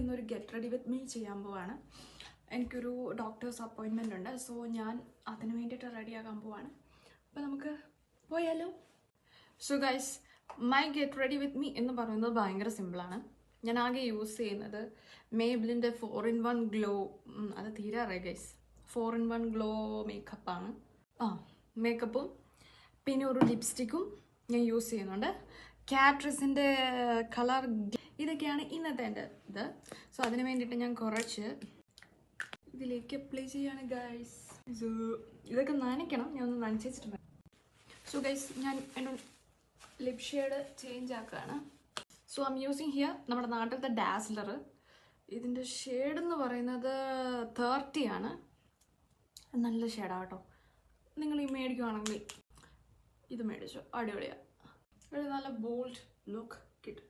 ഇന്നൊരു get ready with me ചെയ്യാൻ പോവാണ്. എനിക്കൊരു ഡോക്ടേഴ്സ് അപ്പോയിൻമെൻ്റ് ഉണ്ട്. സോ ഞാൻ അതിന് വേണ്ടിയിട്ട് റെഡിയാക്കാൻ പോവാണ്. അപ്പോൾ നമുക്ക് പോയാലോ. So guys, my get ready with me എന്ന് പറയുന്നത് ഭയങ്കര സിമ്പിളാണ്. ഞാൻ ആകെ യൂസ് ചെയ്യുന്നത് മേബിലിൻ്റെ 4-in-1 ഗ്ലോ, അത് തീരാറായി ഗൈസ്. 4-in-1 glow മേക്കപ്പാണ്. മേക്കപ്പും പിന്നെ ഒരു ലിപ്സ്റ്റിക്കും ഞാൻ യൂസ് ചെയ്യുന്നുണ്ട്. കാട്രിസിൻ്റെ കളർ ഇതൊക്കെയാണ് ഇന്നത്തെ എൻ്റെ ഇത്. സോ അതിന് വേണ്ടിയിട്ട് ഞാൻ കുറച്ച് ഇതിലേക്ക് അപ്ലൈ ചെയ്യാണ് ഗൈസ്. സോ ഇതൊക്കെ നനയ്ക്കണം, ഞാൻ ഒന്ന് നനച്ചിട്ടുണ്ട്. സോ ഗൈസ്, ഞാൻ എൻ്റെ ലിപ് ഷെയ്ഡ് ചേഞ്ച് ആക്കുകയാണ്. So I M using here നമ്മുടെ നാട്ടിലത്തെ ഡാസ്ലർ. ഇതിൻ്റെ ഷെയ്ഡ് എന്ന് പറയുന്നത് 30 ആണ്. നല്ല ഷെയ്ഡാണ് കേട്ടോ. നിങ്ങൾ ഈ മേടിക്കുവാണെങ്കിൽ ഇത് മേടിച്ചോ, അടിപൊളിയാണ്. ഒരു നല്ല ബോൾഡ് ലുക്ക് കിട്ടും.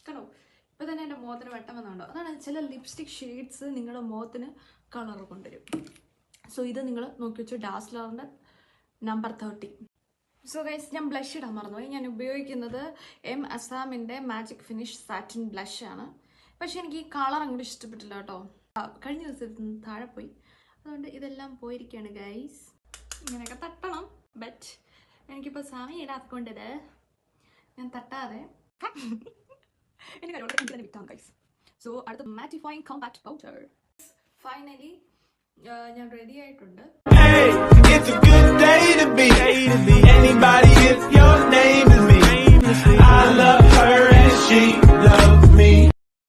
കണ്ടോ, ഇപ്പോൾ തന്നെ എൻ്റെ മുഖത്തിന് വെട്ടം വന്നുണ്ടോ? അതാണ് ചില ലിപ്സ്റ്റിക് ഷെയ്ഡ്സ് നിങ്ങളുടെ മുഖത്തിന് കളർ കൊണ്ടുവരും. സോ ഇത് നിങ്ങൾ നോക്കി വെച്ചു, ഡാസ്ലറിൻ്റെ നമ്പർ 30. സോ ഗൈസ്, ഞാൻ ബ്ലഷ് ഇടാൻ മറന്നുപോയി. ഞാൻ ഉപയോഗിക്കുന്നത് എം അസാമിൻ്റെ മാജിക് ഫിനിഷ് സാറ്റിൻ ബ്ലഷാണ്. പക്ഷെ എനിക്ക് ഈ കളർ അങ്ങോട്ട് ഇഷ്ടപ്പെട്ടില്ല കേട്ടോ. കഴിഞ്ഞ ദിവസത്തിന് താഴെ പോയി, അതുകൊണ്ട് ഇതെല്ലാം പോയിരിക്കുകയാണ് ഗൈസ്. ഇങ്ങനെയൊക്കെ തട്ടണം, ബട്ട് എനിക്കിപ്പോൾ സമയം ഇടാത്തതുകൊണ്ടിത് ഞാൻ തട്ടാതെ എനിക്ക് തന്നെ വിൽക്കാം ഗൈസ്. സോ അടുത്ത മാറ്റിഫൈങ് കോമ്പാക്ട് പൗഡർ. ഫൈനലി ഞാൻ റെഡി ആയിട്ടുണ്ട്. It's a good day to be anybody if your name is me. I love her and she loves